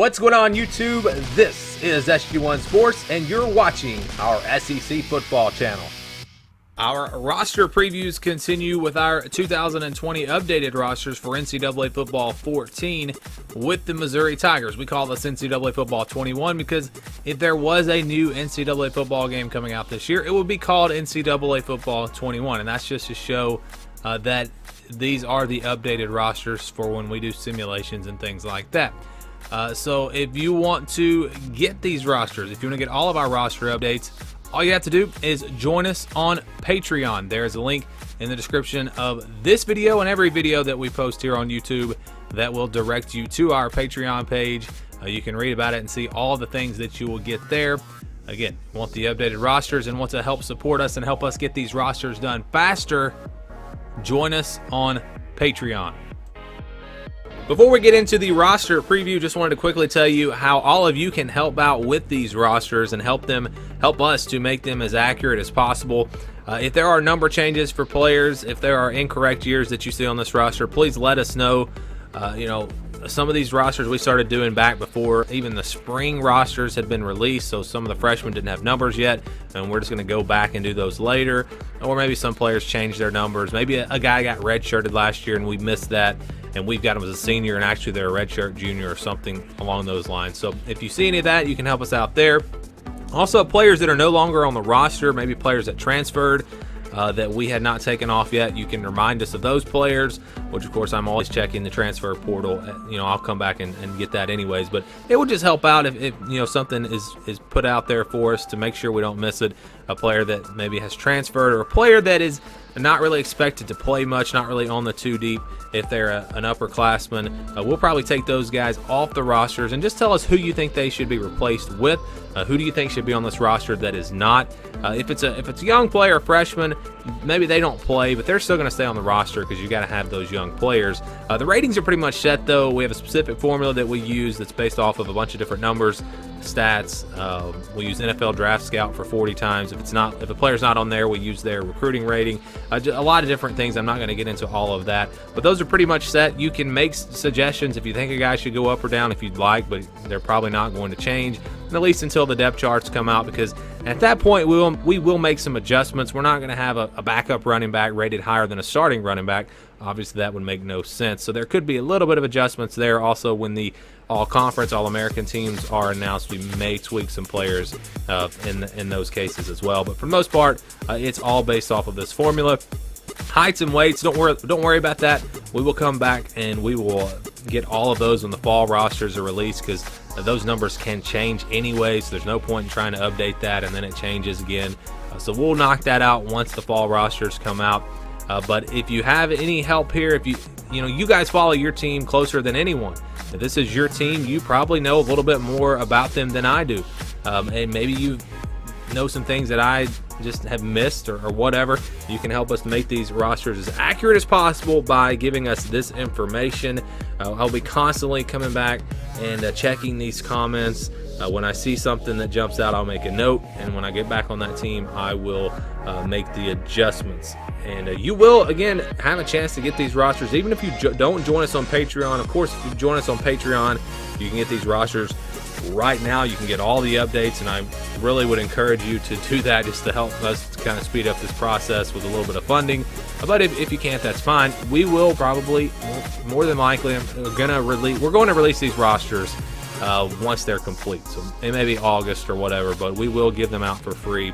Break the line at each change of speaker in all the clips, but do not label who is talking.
What's going on, YouTube? This is SG1 Sports, and you're watching our SEC football channel. Our roster previews continue with our 2020 updated rosters for NCAA Football 14 with the Missouri Tigers. We call this NCAA Football 21 because if there was a new NCAA football game coming out this year, it would be called NCAA Football 21, and that's just to show that these are the updated rosters for when we do simulations and things like that. So if you want to get these rosters, if you want to get all of our roster updates, all you have to do is join us on Patreon. There's a link in the description of this video and every video that we post here on YouTube that will direct you to our Patreon page. You can read about it and see all the things that you will get there. Again, want the updated rosters and want to help support us and help us get these rosters done faster, join us on Patreon. Before we get into the roster preview, just wanted to quickly tell you how all of you can help out with these rosters and help us to make them as accurate as possible. If there are number changes for players, if there are incorrect years that you see on this roster, please let us know. Some of these rosters we started doing back before even the spring rosters had been released, so some of the freshmen didn't have numbers yet, and we're just going to go back and do those later. Or maybe some players changed their numbers. Maybe a guy got redshirted last year and we missed that, and we've got him as a senior and actually they're a redshirt junior or something along those lines. So if you see any of that, you can help us out there. Also, players that are no longer on the roster, maybe players that transferred that we had not taken off yet, you can remind us of those players, which of course I'm always checking the transfer portal. I'll come back and get that anyways, but it would just help out if something is put out there for us to make sure we don't miss it. A player that maybe has transferred, or a player that is not really expected to play much, not really on the two deep. If they're an upperclassman, we'll probably take those guys off the rosters and just tell us who you think they should be replaced with. Who do you think should be on this roster that is not? If it's a young player, a freshman, maybe they don't play, but they're still going to stay on the roster because you got to have those young players. The ratings are pretty much set, though. We have a specific formula that we use that's based off of a bunch of different numbers, stats. We use NFL Draft Scout for 40 times. If a player's not on there, we use their recruiting rating. A lot of different things. I'm not going to get into all of that, but those are pretty much set. You can make suggestions if you think a guy should go up or down if you'd like, but they're probably not going to change, at least until the depth charts come out, because at that point we will make some adjustments. We're not going to have a backup running back rated higher than a starting running back. Obviously that would make no sense, so there could be a little bit of adjustments there. Also, when the all-conference, all-American teams are announced, we may tweak some players in those cases as well, but for the most part it's all based off of this formula. Heights and weights, don't worry about that. We will come back and we will get all of those when the fall rosters are released, because those numbers can change anyway, so there's no point in trying to update that and then it changes again. So we'll knock that out once the fall rosters come out. But if you have any help here, if you guys follow your team closer than anyone. If this is your team, you probably know a little bit more about them than I do, and maybe you know some things that I just have missed or whatever. You can help us make these rosters as accurate as possible by giving us this information. I'll be constantly coming back and checking these comments. When I see something that jumps out, I'll make a note, and when I get back on that team, I will make the adjustments. And you will, again, have a chance to get these rosters, even if you don't join us on Patreon. Of course, if you join us on Patreon, you can get these rosters right now. You can get all the updates, and I really would encourage you to do that just to help us to kind of speed up this process with a little bit of funding. But if you can't, that's fine. We will probably, more than likely, we're going to release these rosters once they're complete. So it may be August or whatever, but we will give them out for free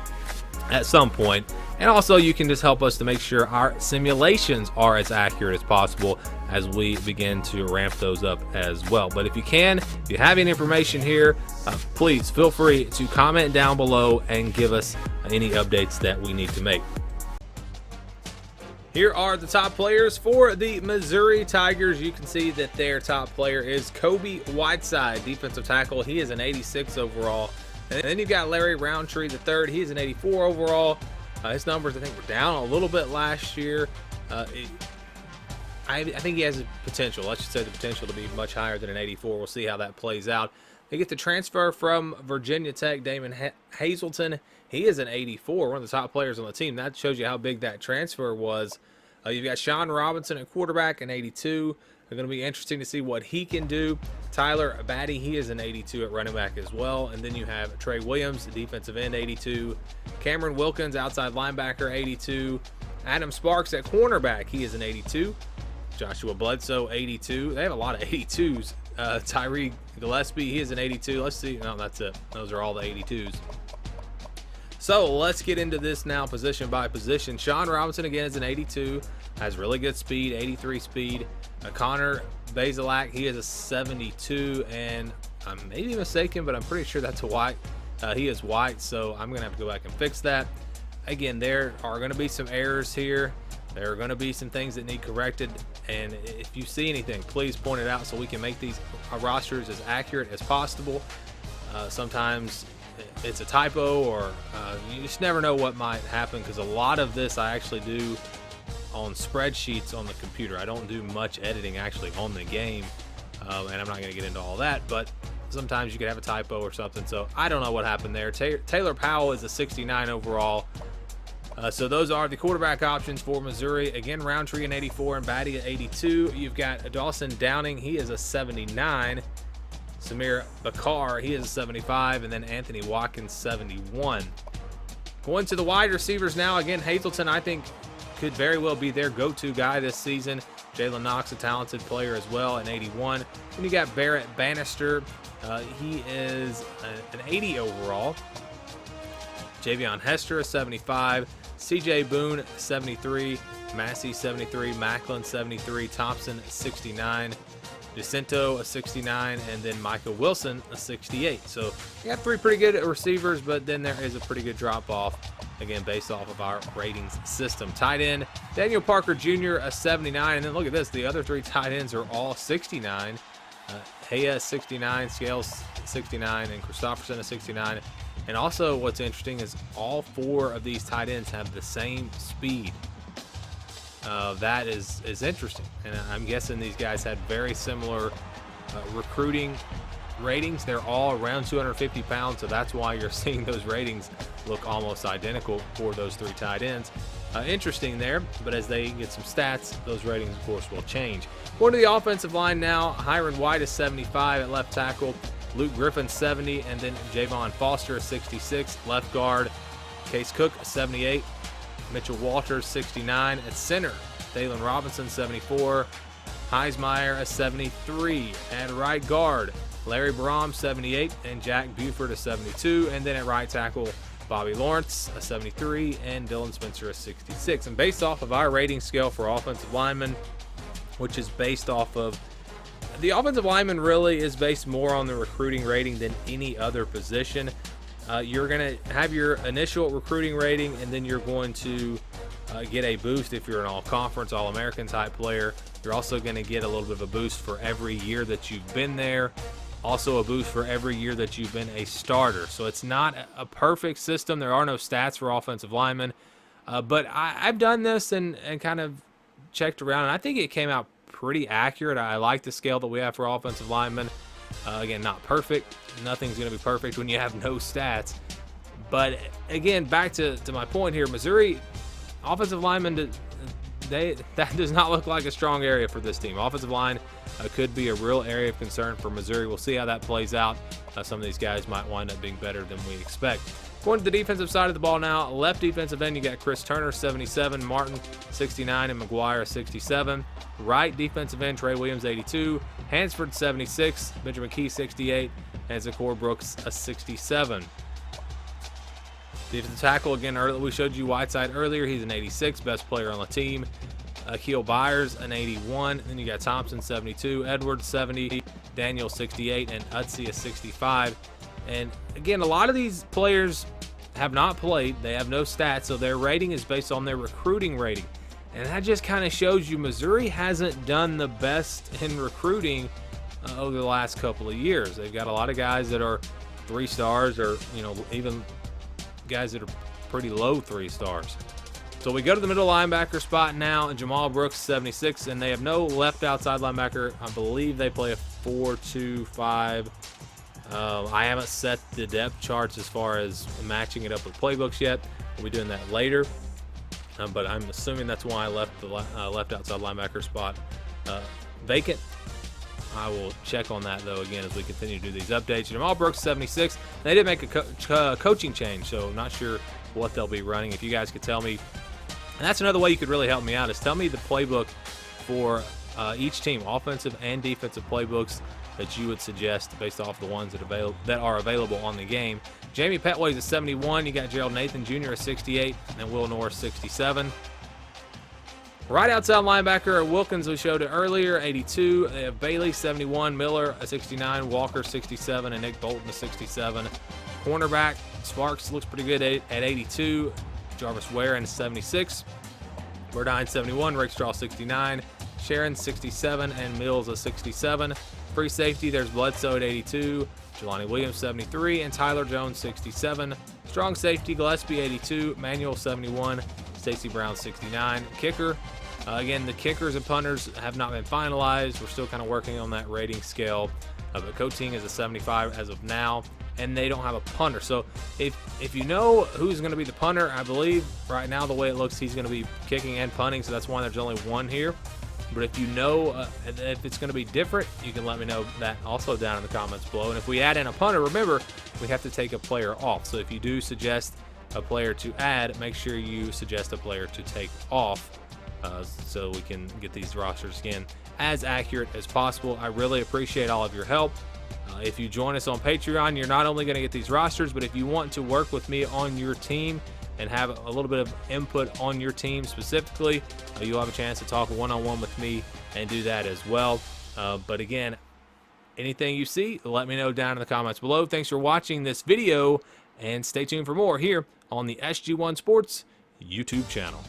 at some point. And also, you can just help us to make sure our simulations are as accurate as possible as we begin to ramp those up as well. But if you have any information here, please feel free to comment down below and give us any updates that we need to make. Here are the top players for the Missouri Tigers. You can see that their top player is Kobe Whiteside, defensive tackle. He is an 86 overall. And then you've got Larry Roundtree III. He's an 84 overall. His numbers, I think, were down a little bit last year. I think he has the potential. Let's just say the potential to be much higher than an 84. We'll see how that plays out. They get the transfer from Virginia Tech, Damon Hazelton. He is an 84, one of the top players on the team. That shows you how big that transfer was. You've got Sean Robinson at quarterback, an 82. It's going to be interesting to see what he can do. Tyler Batty, he is an 82 at running back as well. And then you have Trey Williams, the defensive end, 82. Cameron Wilkins, outside linebacker, 82. Adam Sparks at cornerback, he is an 82. Joshua Bledsoe, 82. They have a lot of 82s. Tyree Gillespie, he is an 82. Let's see. No, that's it. Those are all the 82s. So let's get into this now, position by position. Sean Robinson, again, is an 82. Has really good speed, 83 speed. Connor Bazelak, he is a 72. And I may be mistaken, but I'm pretty sure that's a white. He is white, so I'm going to have to go back and fix that. Again, there are going to be some errors here. There are going to be some things that need corrected, and if you see anything, please point it out so we can make these rosters as accurate as possible. Sometimes it's a typo, or you just never know what might happen, because a lot of this I actually do on spreadsheets on the computer. I don't do much editing actually on the game, and I'm not going to get into all that, but sometimes you could have a typo or something, so I don't know what happened there. Taylor Powell is a 69 overall. So those are the quarterback options for Missouri. Again, Roundtree an 84 and Batty at 82. You've got Dawson Downing, he is a 79. Samir Bakar, he is a 75. And then Anthony Watkins, 71. Going to the wide receivers now. Again, Hazelton, I think, could very well be their go-to guy this season. Jalen Knox, a talented player as well, an 81. Then you got Barrett Bannister. He is an 80 overall. Javion Hester, a 75. CJ Boone, 73. Massey, 73. Macklin, 73. Thompson, 69. DeCento, a 69. And then Micah Wilson, a 68. So you got three pretty good receivers, but then there is a pretty good drop-off, again, based off of our ratings system. Tight end, Daniel Parker Jr., a 79. And then look at this. The other three tight ends are all 69. Haya, 69. Scales, 69. And Christopherson, a 69. And also what's interesting is all four of these tight ends have the same speed. That is interesting. And I'm guessing these guys had very similar recruiting ratings. They're all around 250 pounds, so that's why you're seeing those ratings look almost identical for those three tight ends. Interesting there, but as they get some stats, those ratings, of course, will change. Going to the offensive line now, Hiron White is 75 at left tackle. Luke Griffin, 70, and then Javon Foster, 66. Left guard, Case Cook, 78. Mitchell Walters, 69. At center, Dalen Robinson, 74. Heismeyer, a 73. At right guard, Larry Baram, 78. And Jack Buford, a 72. And then at right tackle, Bobby Lawrence, a 73. And Dylan Spencer, a 66. And based off of our rating scale for offensive linemen, which is based off of the offensive lineman, really is based more on the recruiting rating than any other position. You're going to have your initial recruiting rating, and then you're going to get a boost if you're an all-conference, all-American type player. You're also going to get a little bit of a boost for every year that you've been there. Also a boost for every year that you've been a starter. So it's not a perfect system. There are no stats for offensive linemen. But I've done this and kind of checked around, and I think it came out pretty accurate. I like the scale that we have for offensive linemen. Again, not perfect. Nothing's going to be perfect when you have no stats. But again, back to my point here, Missouri offensive linemen, that does not look like a strong area for this team. Offensive line could be a real area of concern for Missouri. We'll see how that plays out. Some of these guys might wind up being better than we expect. Going to the defensive side of the ball now, left defensive end, you got Chris Turner, 77, Martin, 69, and McGuire, 67. Right defensive end, Trey Williams, 82, Hansford, 76, Benjamin Key, 68, and Zakor Brooks, a 67. Defensive tackle, again, we showed you Whiteside earlier. He's an 86, best player on the team. Akeel Byers, an 81. Then you got Thompson, 72, Edwards, 70, Daniel, 68, and Utsi, a 65. And again, a lot of these players have not played. They have no stats, so their rating is based on their recruiting rating. And that just kind of shows you Missouri hasn't done the best in recruiting over the last couple of years. They've got a lot of guys that are 3 stars, or even guys that are pretty low 3 stars. So we go to the middle linebacker spot now, and Jamal Brooks, 76, and they have no left outside linebacker. I believe they play a 4-2-5. I haven't set the depth charts as far as matching it up with playbooks yet. We'll be doing that later. But I'm assuming that's why I left the left outside linebacker spot vacant. I will check on that, though, again, as we continue to do these updates. Jamal Brooks, 76. They did make a coaching change, so not sure what they'll be running. If you guys could tell me, and that's another way you could really help me out, is tell me the playbook for each team, offensive and defensive playbooks that you would suggest based off the ones that are available on the game. Jamie Petway's a 71. You got Gerald Nathan Jr. a 68, and Will Norris 67. Right outside linebacker, Wilkins we showed it earlier, 82. They have Bailey, 71. Miller, a 69. Walker, 67. And Nick Bolton, a 67. Cornerback, Sparks looks pretty good at 82. Jarvis Ware, a 76. Burdine, 71. Rakestraw, 69. Sharon, 67. And Mills, a 67. Free safety, there's Bledsoe at 82. Jelani Williams, 73. And Tyler Jones, 67. Strong safety, Gillespie, 82. Manuel, 71. Stacy Brown, 69. Kicker, again, the kickers and punters have not been finalized. We're still kind of working on that rating scale. But Coating is a 75 as of now, and they don't have a punter. So if you know who's going to be the punter, I believe right now the way it looks, he's going to be kicking and punting, so that's why there's only one here. But if you know if it's going to be different, you can let me know that also down in the comments below. And if we add in a punter, remember, we have to take a player off. So if you do suggest a player to add, make sure you suggest a player to take off so we can get these rosters, again, as accurate as possible. I really appreciate all of your help. If you join us on Patreon, you're not only going to get these rosters, but if you want to work with me on your team and have a little bit of input on your team specifically, you'll have a chance to talk one-on-one with me and do that as well. But again, anything you see, let me know down in the comments below. Thanks for watching this video, and stay tuned for more here on the SG1 Sports YouTube channel.